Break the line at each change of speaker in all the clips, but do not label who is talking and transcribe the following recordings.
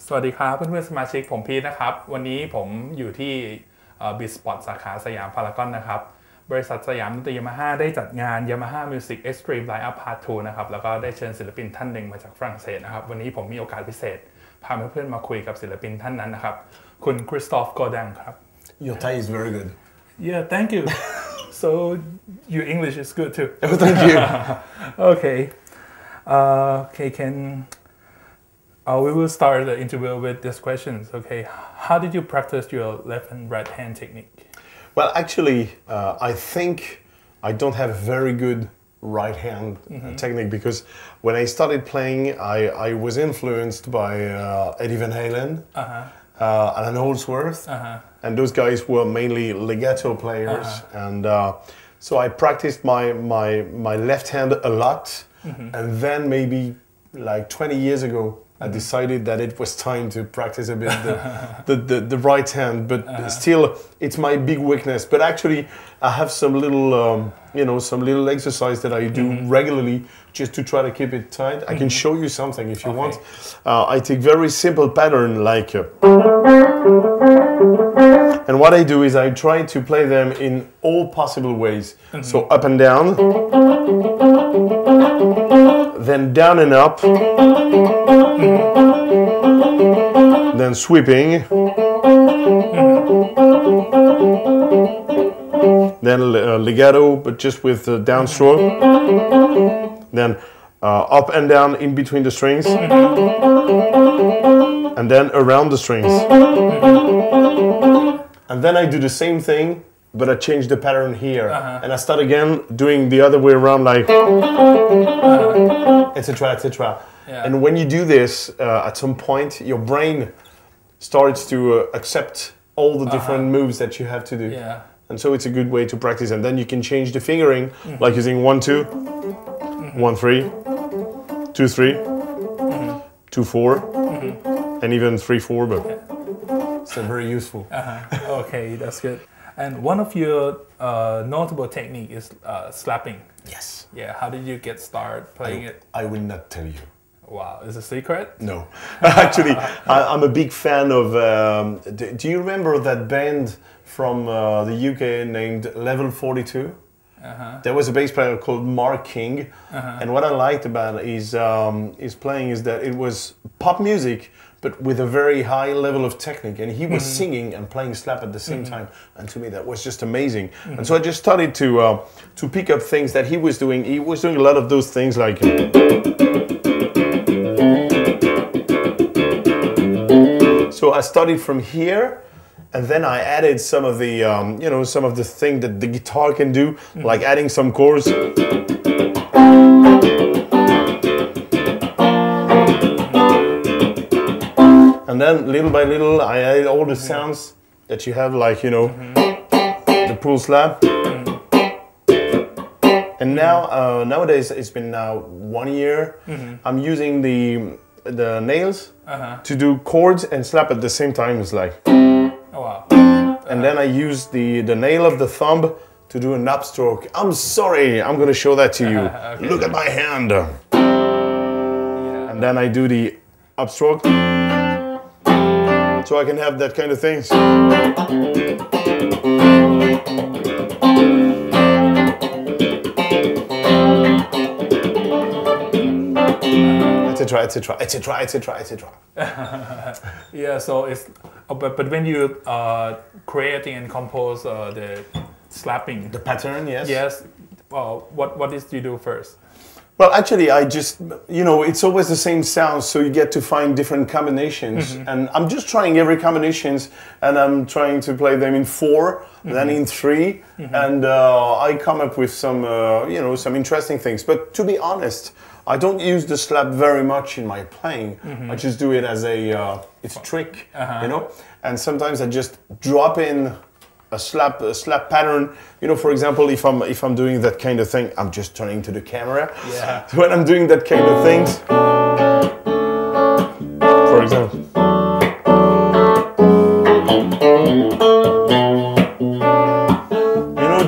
สวัสดีครับเพื่อนๆสมาชิกผมพีทนะครับวันนี้ผมอยู่ที่บิสปอร์ตสาขาสยามพารากอนนะครับบริษัทสยามดนตรียามาฮ่าได้จัดงาน Yamaha Music Extreme Lineup Part 2นะครับแล้วก็ได้เชิญศิลปินท่านหนึ่งมาจากฝรั่งเศสนะครับวันนี้ผมมีโอกาสพิเศษพาเพื่อนๆมาคุยกับศิลปินท่านนั้นนะครับคุณคริสตอฟ กอดังครับ
Your Thai is very good.
Yeah, thank you. So your English is good too.
Oh, thank you.
Okay. We will start the interview with these questions. Okay, how did you practice your left and right hand technique?
Well, actually, I think I don't have a very good right hand technique because when I started playing, I was influenced by Eddie Van Halen, Alan Holdsworth, and those guys were mainly legato players. And so I practiced my left hand a lot, and then maybe like 20 years ago, I decided that it was time to practice a bit the right hand, but still it's my big weakness. But actually, I have some little some little exercise that I do regularly just to try to keep it tight. I can show you something if you want. I take very simple pattern like, and what I do is I try to play them in all possible ways. So up and down, then down and up. Then sweeping, then legato, but just with the downstroke, then up and down in between the strings, and then around the strings. And then I do the same thing, but I change the pattern here, and I start again doing the other way around, like etc., etc. Yeah. And when you do this, at some point, your brain starts to accept all the different moves that you have to do.
Yeah.
And so it's a good way to practice. And then you can change the fingering, like using 1, 2, 1, 3, 2, 3, 2, 4, and even 3, 4. But it's very useful.
Okay, that's good. And one of your notable technique is slapping.
Yes.
Yeah. How did you get started playing it?
I will not tell you.
Wow, is it a secret?
No. Actually, I'm a big fan of... do you remember that band from the UK named Level 42? There was a bass player called Mark King. And what I liked about his playing is that it was pop music, but with a very high level of technique. And he was singing and playing slap at the same time. And to me, that was just amazing. And so I just started to pick up things that he was doing. He was doing a lot of those things like... So I started from here, and then I added some of the, some of the thing that the guitar can do, like adding some chords. And then little by little, I added all the sounds that you have, like, the pull slap. And now, nowadays, it's been now 1 year, I'm using the nails to do chords and slap at the same time. It's like,
oh wow.
And then I use the nail of the thumb to do an upstroke. I'm sorry, I'm gonna show that to you. Okay. Look at my hand. Yeah. And then I do the upstroke, so I can have that kind of things. Etc., etc., etc., etc., etc.
Yeah, so it's but when you creating and compose the slapping,
the pattern, yes.
Yes. What did you do first?
Well, actually, I just, it's always the same sound, so you get to find different combinations. And I'm just trying every combinations, and I'm trying to play them in 4, then in 3, and I come up with some, some interesting things. But to be honest, I don't use the slap very much in my playing. I just do it as it's a trick, And sometimes I just drop in a slap pattern. For example, if I'm doing that kind of thing, I'm just turning to the camera.
Yeah.
So when I'm doing that kind of things, for example.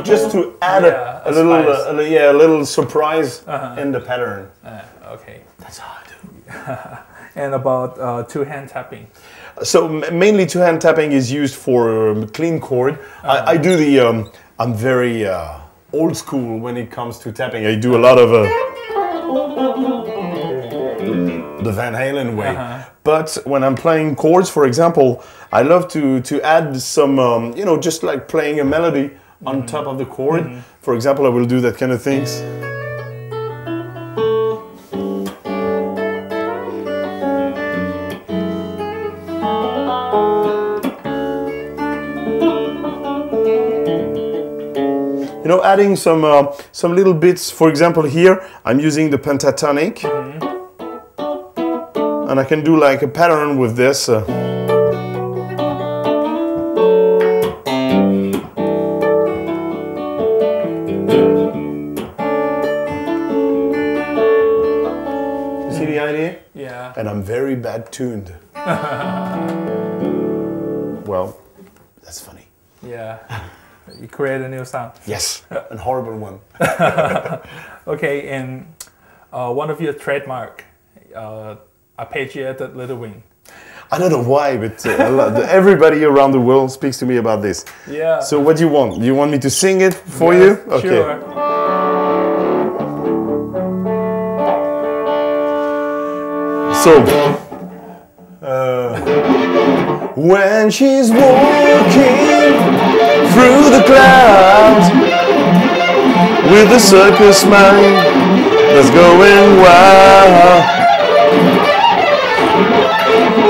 Just to add a little surprise in the pattern.
Okay.
That's how I do.
And about two-hand tapping.
So mainly two-hand tapping is used for clean chord. I do the. I'm very old school when it comes to tapping. I do a lot of the Van Halen way. But when I'm playing chords, for example, I love to add some, you know, just like playing a melody on top of the chord. For example, I will do that kind of things. You know, adding some little bits. For example, here I'm using the pentatonic, and I can do like a pattern with this. You see the idea?
Yeah.
And I'm very bad tuned. Well, that's funny.
Yeah. You create a new sound.
Yes, a horrible one.
Okay, and one of your trademark, arpeggiated little wing.
I don't know why, but everybody around the world speaks to me about this.
Yeah.
So what do you want? Do you want me to sing it for you? Okay.
Sure.
So, when she's walking through the clouds with a circus mind that's going wild.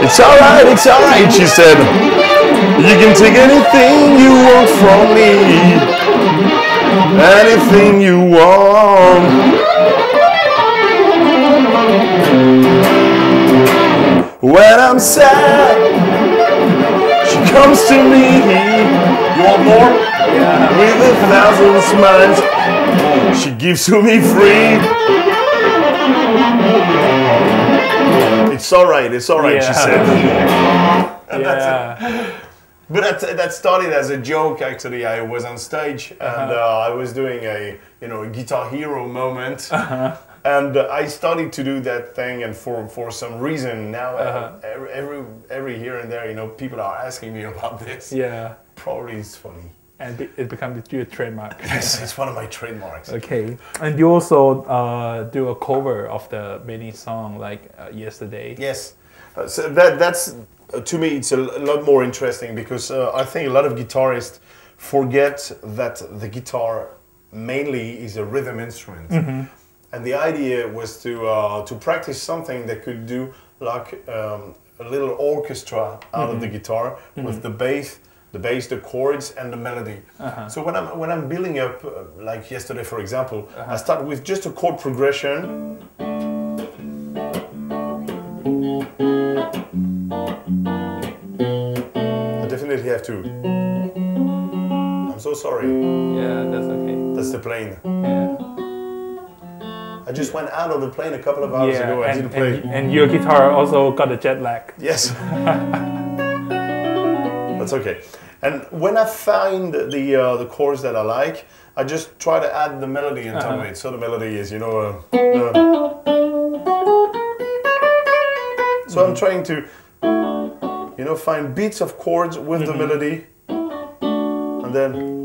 It's alright, she said. You can take anything you want from me, anything you want. When I'm sad, she comes to me. You want more?
Yeah.
With 1,000 smiles, she gives to me free. It's alright, she said. And
Yeah.
But that started as a joke. Actually, I was on stage and I was doing a Guitar Hero moment. And I started to do that thing, and for some reason now, every here and there, people are asking me about this.
Yeah.
Probably it's funny.
And it becomes your trademark.
Yes, it's one of my trademarks.
Okay. And you also do a cover of the mini song like Yesterday.
Yes. So that's to me, it's a lot more interesting because I think a lot of guitarists forget that the guitar mainly is a rhythm instrument. And the idea was to practice something that could do like a little orchestra out of the guitar with the bass, the chords, and the melody. So when I'm building up, like yesterday, for example, I start with just a chord progression. I definitely have to. I'm so sorry.
Yeah, that's okay.
That's the plane.
Yeah.
I just went out of the plane a couple of hours ago. I didn't play.
And your guitar also got a jet lag.
Yes. That's okay. And when I find the chords that I like, I just try to add the melody on top of it. So the melody is, so I'm trying to, find beats of chords with the melody, and then.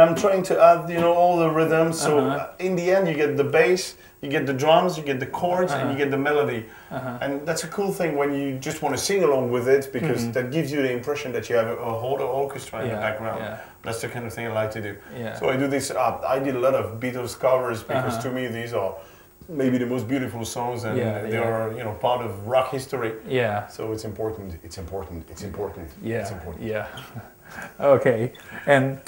I'm trying to add, all the rhythms. So in the end, you get the bass, you get the drums, you get the chords, and you get the melody. And that's a cool thing when you just want to sing along with it, because that gives you the impression that you have a whole orchestra in the background. Yeah. That's the kind of thing I like to do. Yeah. So I do this. I did a lot of Beatles covers because to me these are maybe the most beautiful songs, and they are part of rock history. Yeah. So it's important. It's important. It's important.
Yeah.
It's important.
Yeah. Okay, and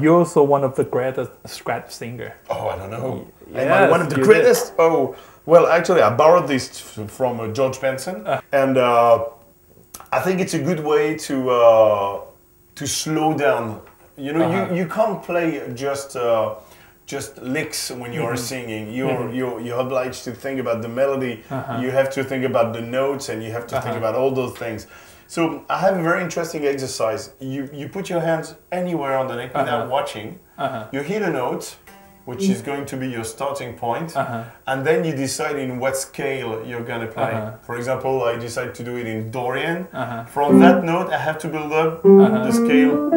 you're also one of the greatest scratch singer.
Oh, I don't know. Am I one of the greatest? Did. Oh, well, actually, I borrowed this from George Benson, and I think it's a good way to slow down. You can't play just licks when you are singing. You're obliged to think about the melody. You have to think about the notes, and you have to think about all those things. So I have a very interesting exercise. You put your hands anywhere on the neck without watching. You hit a note, which is going to be your starting point, and then you decide in what scale you're going to play. For example, I decide to do it in Dorian. From that note, I have to build up the scale.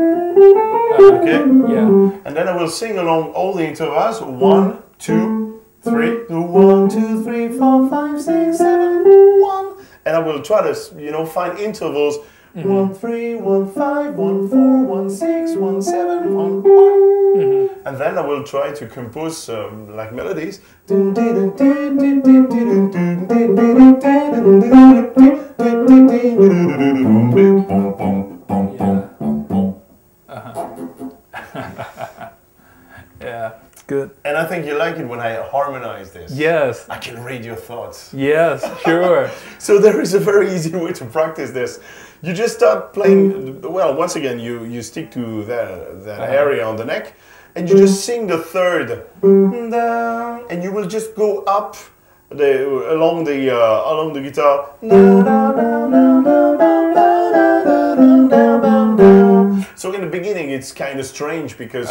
Okay?
Yeah.
And then I will sing along all the intervals. 1, 2, 3. 1, 2, 3, 4, 5, 6, 7, 1. And I will try to, you know, find intervals. 1, 3, 1, 5, 1, 4, 1, 6, 1, 7, 1, 1. And then I will try to compose like melodies.
Yeah, good.
And I think you like it when I harmonize this.
Yes.
I can read your thoughts.
Yes, sure.
So there is a very easy way to practice this. You just start playing, well, once again, you stick to that area on the neck, and you just sing the third, and you will just go up along the guitar. So in the beginning, it's kind of strange because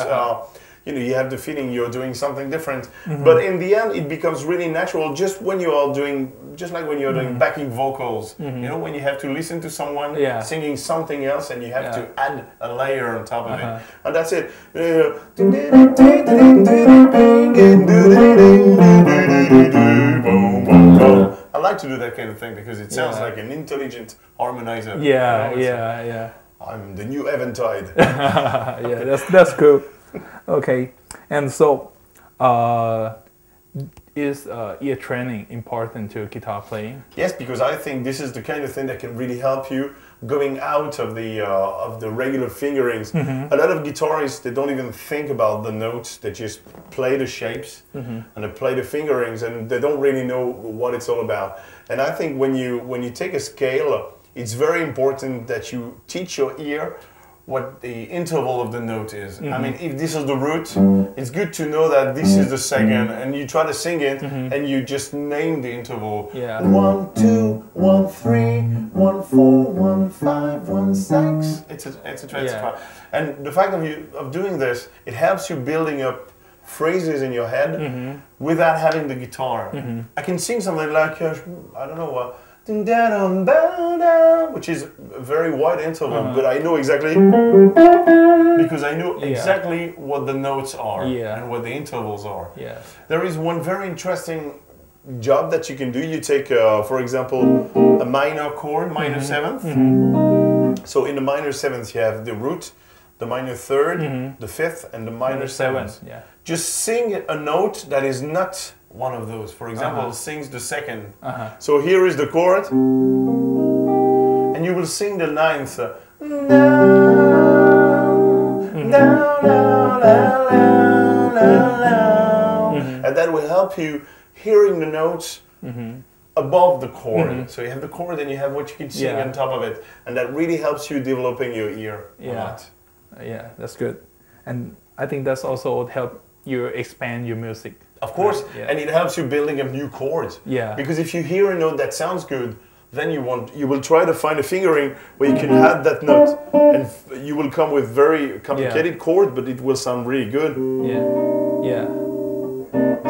you know, you have the feeling you're doing something different, but in the end, it becomes really natural. Just when you are doing, just like when you're doing backing vocals, you know, when you have to listen to someone singing something else, and you have to add a layer on top of it, and that's it. I like to do that kind of thing because it sounds like an intelligent harmonizer.
Yeah,
you know,
yeah.
I'm the new Eventide.
Yeah, that's cool. Okay, and so is ear training important to guitar playing?
Yes, because I think this is the kind of thing that can really help you going out of the regular fingerings. A lot of guitarists, they don't even think about the notes. They just play the shapes and they play the fingerings, and they don't really know what it's all about. And I think when you take a scale, it's very important that you teach your ear what the interval of the note is. I mean, if this is the root, it's good to know that this is the second, and you try to sing it, and you just name the interval.
Yeah.
1, 2, 1, 3, 1, 4, 1, 5, 1, 6. It's a transfer. And the fact of doing this, it helps you building up phrases in your head without having the guitar. I can sing something like, I don't know, which is a very wide interval, but I know exactly, because I know exactly what the notes are and what the intervals are. There is one very interesting job that you can do. You take, for example, a minor chord, minor seventh. So in the minor seventh you have the root, the minor third, the fifth, and the minor seventh. Just sing a note that is not one of those. For example, sings the second. So here is the chord, and you will sing the ninth. And that will help you hearing the notes above the chord. So you have the chord and you have what you can sing on top of it, and that really helps you developing your ear a lot.
Yeah, that's good. And I think that's also help you expand your music.
Of course, and it helps you building up new chords. Because if you hear a note that sounds good, then you will try to find a fingering where you can add that note, and you will come with very complicated chord, but it will sound really good.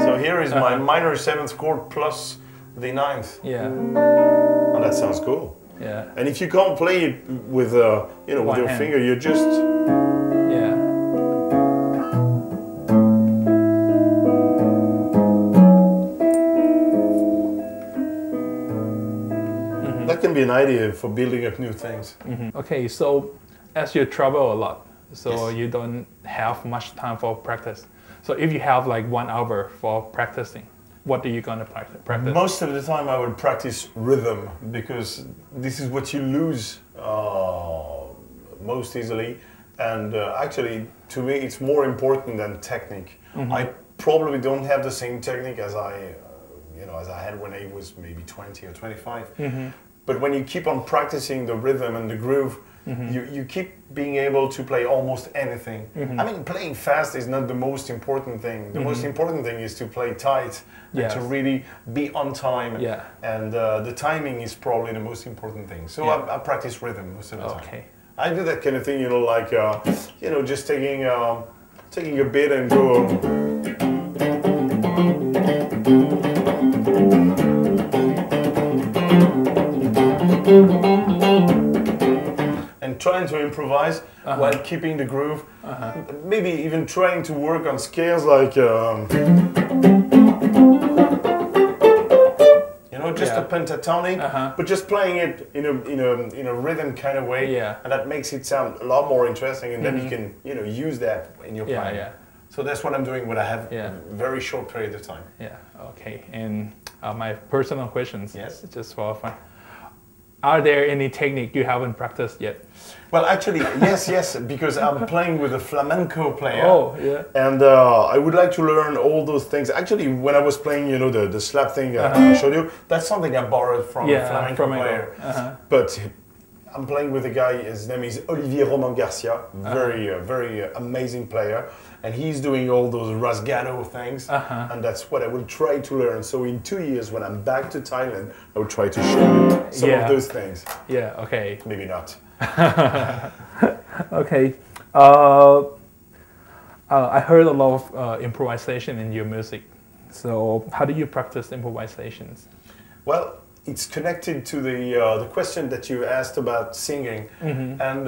So here is my minor seventh chord plus the ninth. Oh, that sounds cool. And if you can't play it with you know, with your finger, you just that can be an idea for building up new things.
Okay, so as you travel a lot, so you don't have much time for practice. So if you have like 1 hour for practicing, what are you gonna practice?
Most of the time I would practice rhythm, because this is what you lose most easily. And actually, to me, it's more important than technique. I probably don't have the same technique as I had when I was maybe 20 or 25. but when you keep on practicing the rhythm and the groove, you keep being able to play almost anything. I mean, playing fast is not the most important thing. The most important thing is to play tight and to really be on time.
Yeah.
And the timing is probably the most important thing. So I practice rhythm most of the time.
Okay.
I do that kind of thing, you know, like, you know, just taking a bit and go. And trying to improvise while keeping the groove. Maybe even trying to work on scales like, you know, just a pentatonic, but just playing it in a rhythm kind of way, and that makes it sound a lot more interesting, and then you can, you know, use that in your playing. So that's what I'm doing when I have a very short period of time.
Yeah. Okay. And my personal questions.
Yes.
Just for fun. Are there any technique you haven't practiced yet?
Well, actually, yes, because I'm playing with a flamenco player.
Oh, yeah.
And I would like to learn all those things. Actually, when I was playing, you know, the slap thing I showed you, that's something I borrowed from a flamenco player. But I'm playing with a guy, his name is Olivier Roman Garcia, very amazing player. And he's doing all those rasgado things, and that's what I will try to learn. So in 2 years, when I'm back to Thailand, I will try to show you some of those things.
Yeah, okay.
Maybe not.
Okay. I heard a lot of improvisation in your music. So how do you practice improvisations?
Well, it's connected to the question that you asked about singing, and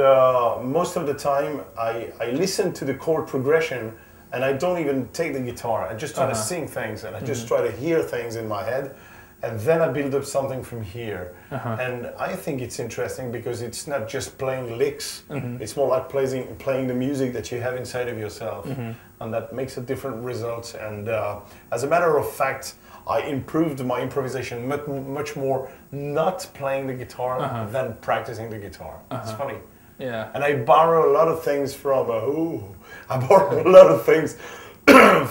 most of the time I listen to the chord progression and I don't even take the guitar. I just try to sing things, and I just try to hear things in my head, and then I build up something from here. And I think it's interesting because it's not just playing licks, it's more like playing the music that you have inside of yourself, and that makes a different result. And as a matter of fact, I improved my improvisation much more not playing the guitar than practicing the guitar. It's funny.
Yeah.
And I borrow a lot of things from, I borrow a lot of things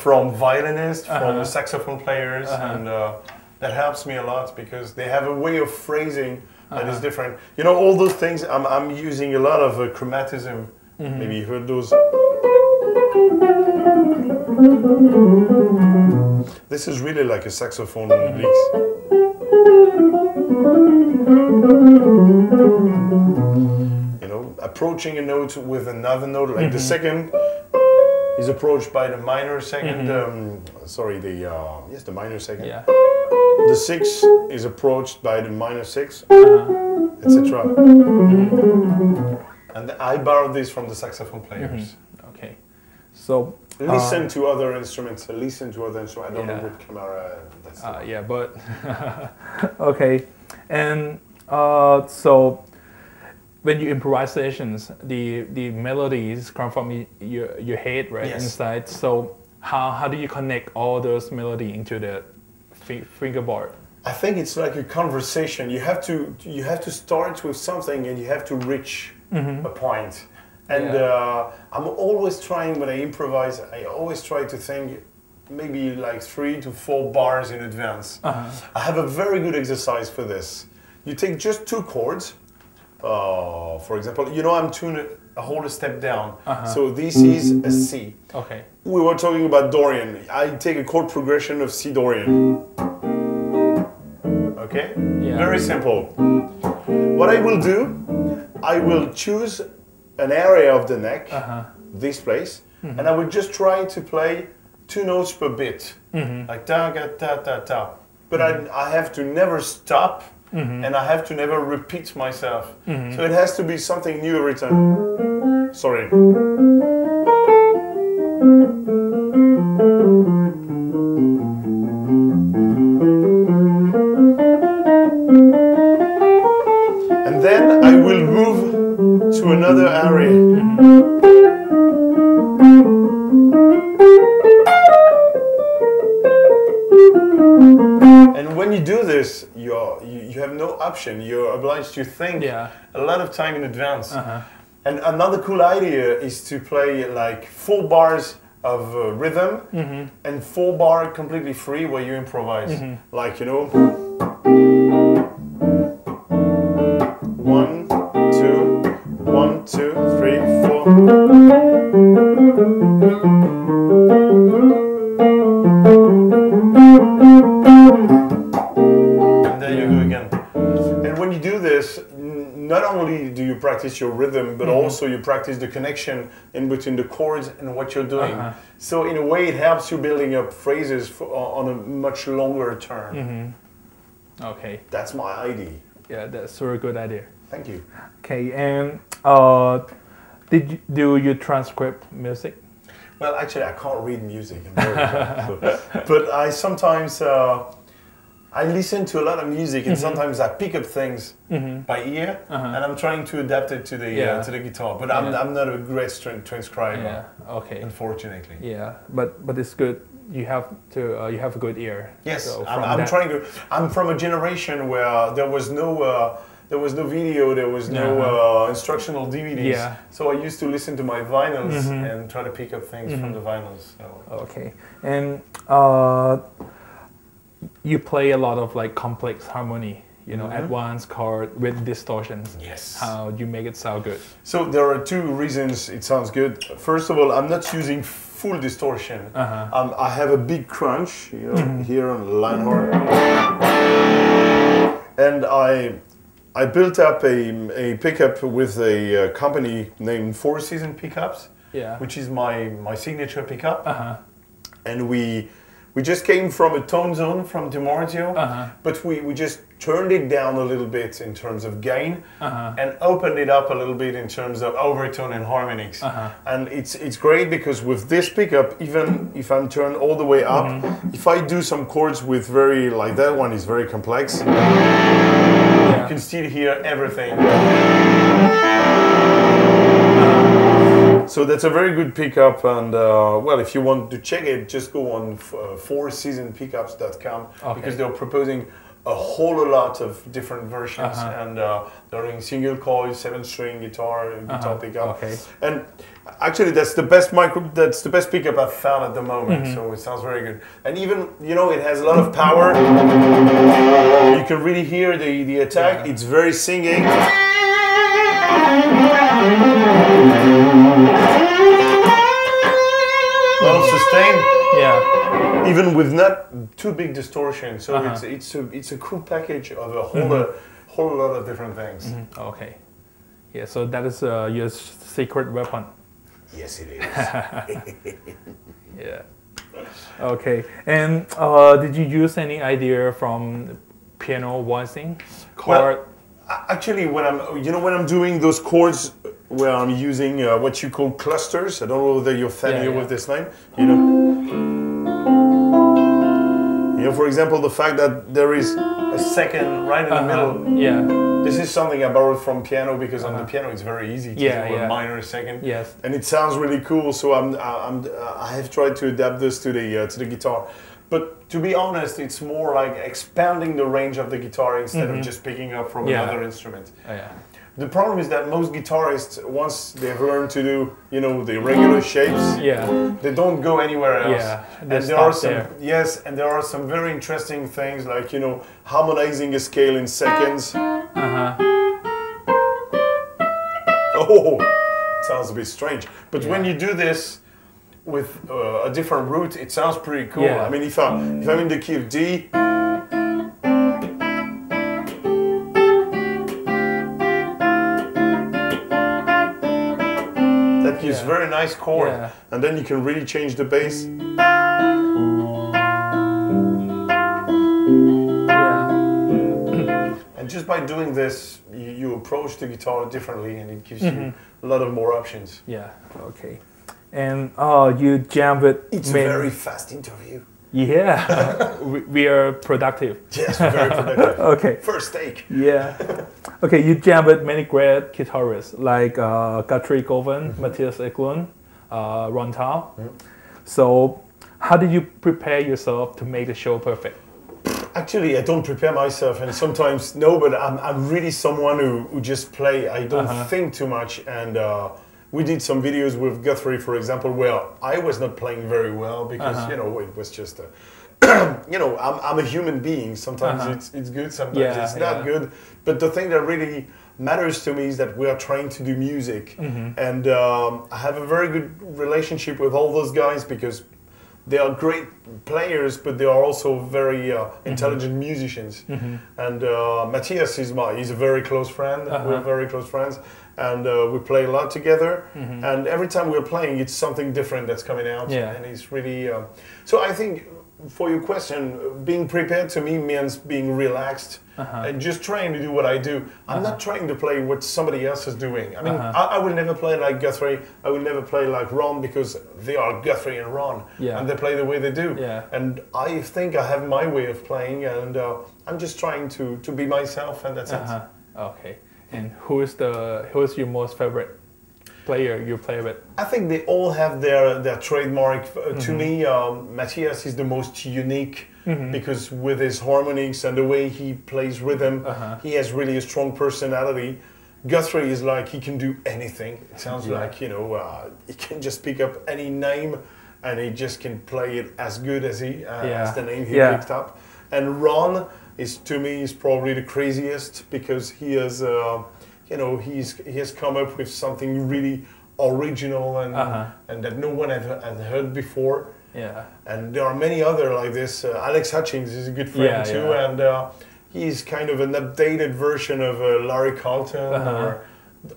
from violinists, from saxophone players, and that helps me a lot because they have a way of phrasing that is different. You know, all those things, I'm using a lot of chromatism. Maybe you heard those. This is really like a saxophone licks. You know, approaching a note with another note, like the second is approached by the minor second. The minor second.
Yeah.
The sixth is approached by the minor sixth, etc. And I borrowed this from the saxophone players.
Okay. So
listen to other instruments. I don't know what camera that's.
Yeah, but okay. And so when you improvisations, the melodies come from your head, right?
Yes.
Inside. So how do you connect all those melody into the fingerboard?
I think it's like a conversation. You have to start with something and you have to reach a point. And I'm always trying, when I improvise, I always try to think maybe like 3 to 4 bars in advance. I have a very good exercise for this. You take just 2 chords. For example, you know, I'm tuned a whole step down. So this is a C.
Okay.
We were talking about Dorian. I take a chord progression of C Dorian. Okay?
Yeah.
Very simple. What I will do, I will choose an area of the neck, this place, and I will just try to play 2 notes per bit, like ta ga ta ta ta. But I have to never stop, and I have to never repeat myself. So it has to be something new every time. Sorry. And then I will move to another area. And when you do this, you have no option. You're obliged to think a lot of time in advance. And another cool idea is to play like 4 bars of rhythm and 4 bar completely free where you improvise. Like, you know. practice your rhythm, but also you practice the connection in between the chords and what you're doing. So in a way, it helps you building up phrases on a much longer term.
Okay.
That's my idea.
Yeah, that's a very good idea.
Thank you.
Okay, and do you transcribe music?
Well, actually, I can't read music. I'm very bad, but I sometimes I listen to a lot of music, and sometimes I pick up things by ear, and I'm trying to adapt it to the guitar. But I'm not a great transcriber.
Yeah. Okay.
Unfortunately.
Yeah, but it's good. You have a good ear.
Yes,
so
I'm trying to. I'm from a generation where there was no video, there was no instructional DVDs.
Yeah.
So I used to listen to my vinyls and try to pick up things from the vinyls. So.
Okay, and you play a lot of like complex harmony, you know, advanced chord with distortions.
Yes.
How do you make it sound good?
So there are two reasons it sounds good. First of all, I'm not using full distortion. I have a big crunch, you know, here on the line horn, and I built up a pickup with a company named Four Season Pickups, which is my signature pickup, and we just came from a tone zone from DiMarzio, but we just turned it down a little bit in terms of gain and opened it up a little bit in terms of overtone and harmonics. And it's great because with this pickup, even if I'm turned all the way up, if I do some chords with like that one is very complex, you can still hear everything. So that's a very good pickup, and well, if you want to check it, just go on fourseasonpickups.com because they're proposing a whole lot of different versions, and they're doing single coil, 7-string guitar pickup. And actually, that's the best pickup I've found at the moment. So it sounds very good, and even it has a lot of power. You can really hear the attack. It's very singing. A lot of sustain.
Yeah.
Even with not too big distortion, so it's a cool package of a whole lot of different things.
Okay. Yeah. So that is your secret weapon.
Yes, it is.
Yeah. Okay. And did you use any idea from piano voicing?
Well, actually, when I'm doing those chords where I'm using what you call clusters, I don't know whether you're familiar with this name. For example, the fact that there is a second right in the middle.
Yeah.
This is something I borrowed from piano because on the piano it's very easy to do a minor second.
Yes. And
it sounds really cool. So I have tried to adapt this to the guitar. But to be honest, it's more like expanding the range of the guitar instead of just picking up from another instrument. The problem is that most guitarists, once they've learned to do, the regular shapes, they don't go anywhere else. And there are and there are some very interesting things like, harmonizing a scale in seconds. Oh, it sounds a bit strange. But when you do this with a different root, it sounds pretty cool. I mean, if I'm in the key of D, that gives very nice chord, and then you can really change the bass. And just by doing this, you approach the guitar differently, and it gives you a lot of more options.
Yeah. Okay. And you jam with.
It's a very fast interview.
Yeah, we are productive.
Yes, very productive.
Okay.
First take.
Yeah. Okay, you jam with many great guitarists like Godin, Matthias Eklund, Ron Tao. So, how did you prepare yourself to make the show perfect?
Actually, I don't prepare myself, and sometimes no, but I'm really someone who just play. I don't think too much, and we did some videos with GuitarThai, for example, where I was not playing very well because it was just I'm a human being. Sometimes it's good, sometimes it's not good. But the thing that really matters to me is that we are trying to do music, and I have a very good relationship with all those guys because they are great players, but they are also very intelligent musicians. And Matthias he's a very close friend. We're very close friends, and we play a lot together. And every time we're playing, it's something different that's coming out. And it's really so I think, for your question, being prepared to me means being relaxed and just trying to do what I do. I'm not trying to play what somebody else is doing. I mean, I will never play like GuitarThai. I will never play like Ron, because they are GuitarThai and Ron, and they play the way they do. And I think I have my way of playing, and I'm just trying to be myself, and that's it.
Okay. And who's your most favorite player you play with?
I think they all have their trademark. To me, Matthias is the most unique, because with his harmonics and the way he plays rhythm, he has really a strong personality. GuitarThai is like, he can do anything. It sounds like, you know, he can just pick up any name and he just can play it as good as as the name he picked up. And Ron is, to me, is probably the craziest, because he has you know, he has come up with something really original and that no one had heard before. And there are many other like this. Alex Hutchings is a good friend too, and he's kind of an updated version of Larry Carlton. Or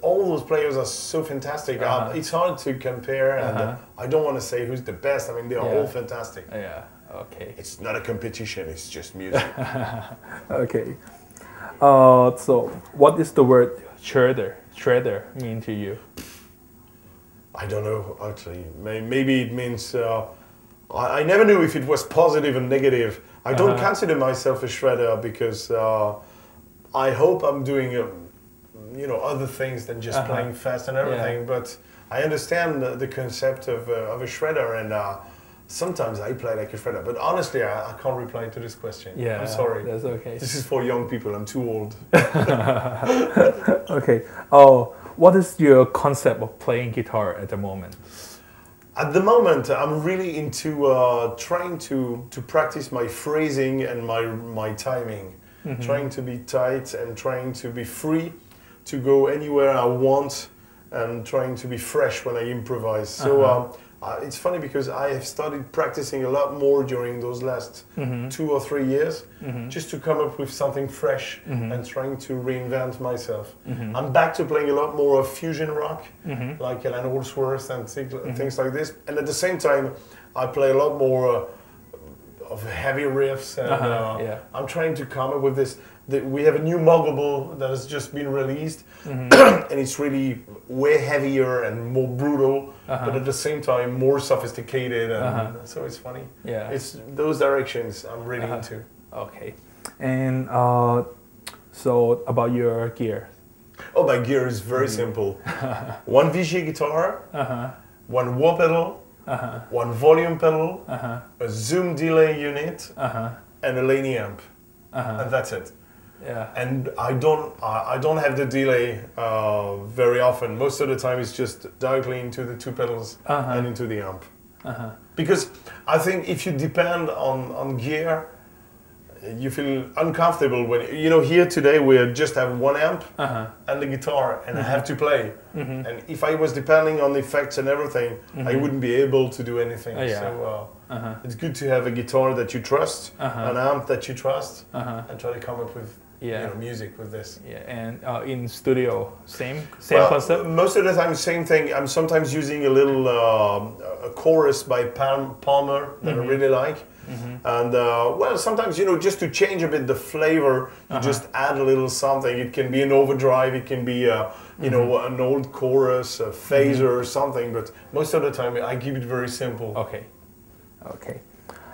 all those players are so fantastic. It's hard to compare, and I don't want to say who's the best. I mean, they are all fantastic.
Okay.
It's not a competition. It's just music.
Okay. So, what is the word shredder mean to you?
I don't know, actually. Maybe it means, I never knew if it was positive and negative. I don't consider myself a shredder, because I hope I'm doing, you know, other things than just playing fast and everything. But I understand the concept of a shredder, and sometimes I play like a shredder. But honestly, I can't reply to this question. I'm sorry.
That's okay.
This is for young people. I'm too old.
Okay. Oh, what is your concept of playing guitar at the moment?
At the moment, I'm really into trying to practice my phrasing and my timing. Trying to be tight and trying to be free to go anywhere I want, and trying to be fresh when I improvise. So it's funny, because I have started practicing a lot more during those last 2 or 3 years, just to come up with something fresh and trying to reinvent myself. I'm back to playing a lot more of fusion rock, like Alan Holdsworth and things like this. And at the same time, I play a lot more of heavy riffs, and I'm trying to come up with this. We have a new Muggable that has just been released, and it's really way heavier and more brutal, but at the same time more sophisticated, and so it's funny. It's those directions I'm really into.
Okay. And so about your gear?
Oh, my gear is very simple. One VG guitar, one wah pedal, one volume pedal, a Zoom delay unit, and a Laney amp, and that's it. And I don't have the delay very often. Most of the time it's just directly into the two pedals and into the amp. Because I think if you depend on gear, you feel uncomfortable when, you know, here today we just have one amp and the guitar, and I have to play. And if I was depending on the effects and everything, I wouldn't be able to do anything. So it's good to have a guitar that you trust, an amp that you trust, and try to come up with you know, music with this.
And in studio, same concept?
Most of the time, same thing. I'm sometimes using a little a chorus by Palmer that I really like. And well, sometimes, you know, just to change a bit the flavor, you just add a little something. It can be an overdrive, it can be you know, an old chorus, a phaser or something, but most of the time I keep it very simple.
Okay.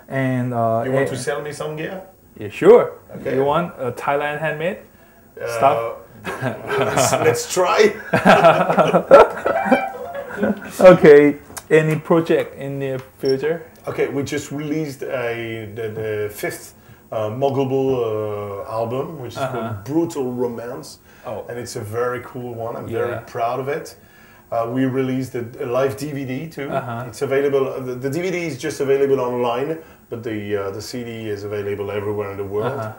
And
you want to sell me some gear?
Yeah, sure.
Okay.
You want a Thailand handmade stuff?
Let's try.
Okay. Any project in the future?
Okay, we just released the fifth Muggable album, which is called Brutal Romance. And it's a very cool one. I'm very proud of it. We released a live DVD too. It's available. The DVD is just available online, but the CD is available everywhere in the world.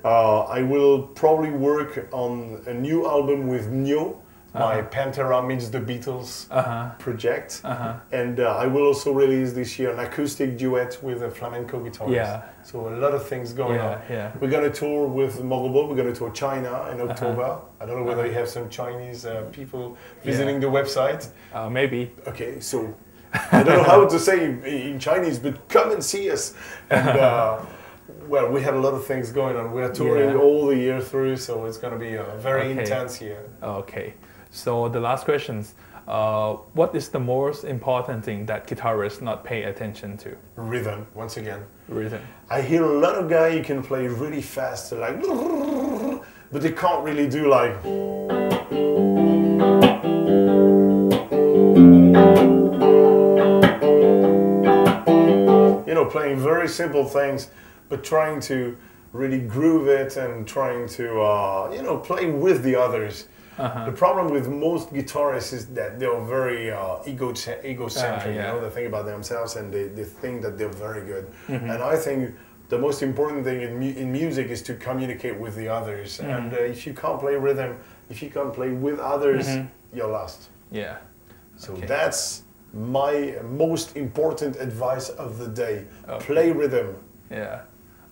I will probably work on a new album with Nyo My Pantera means the Beatles project, and I will also release this year an acoustic duet with a flamenco guitarist. So a lot of things going on. We're going to tour with Mogobo. We're going to tour China in October. I don't know whether you have some Chinese people visiting the website.
Maybe.
Okay, so I don't know how to say in Chinese, but come and see us. And well, we have a lot of things going on. We are touring all the year through, so it's going to be a very intense year.
Okay. So the last questions. What is the most important thing that guitarists not pay attention to?
Rhythm, once again.
Rhythm.
I hear a lot of guys who can play really fast, like, but they can't really do like. You know, playing very simple things, but trying to really groove it and trying to, you know, play with the others. The problem with most guitarists is that they're very egocentric. You know, they think about themselves and they think that they're very good. And I think the most important thing in music is to communicate with the others. And if you can't play rhythm, if you can't play with others, you're lost.
Yeah.
So that's my most important advice of the day. Play rhythm.
Yeah.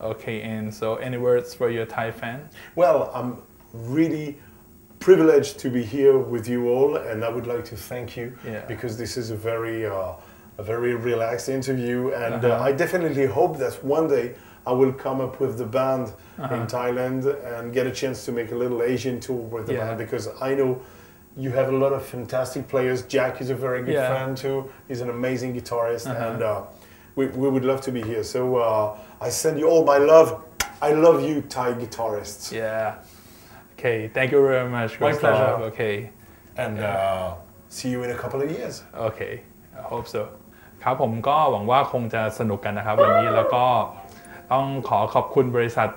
Okay. And so, any words for your Thai fan?
Well, I'm really privileged to be here with you all, and I would like to thank you because this is a very relaxed interview, and I definitely hope that one day I will come up with the band in Thailand and get a chance to make a little Asian tour with the band, because I know you have a lot of fantastic players. Jack is a very good friend too. He's an amazing guitarist, and we would love to be here. So I send you all my love. I love you, Thai guitarists.
Yeah. Okay, thank you very much.
My pleasure.
Okay.
And see you in a couple of years.
Okay, I hope so. ครับผมก็หวังว่าคงจะสนุกกันนะครับวันนี้แล้วก็ต้องขอบคุณบริษัท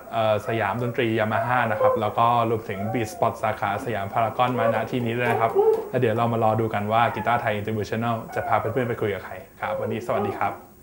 สยามดนตรียามาฮ่านะครับแล้วก็รวมถึง Beat Spot สาขาสยามพารากอนมาณที่นี้ด้วยนะครับแล้วเดี๋ยวเรามารอดูกันว่ากีตาร์ไทย International จะพาเพื่อนๆไปคุยกับใครครับวันนี้สวัสดีครับ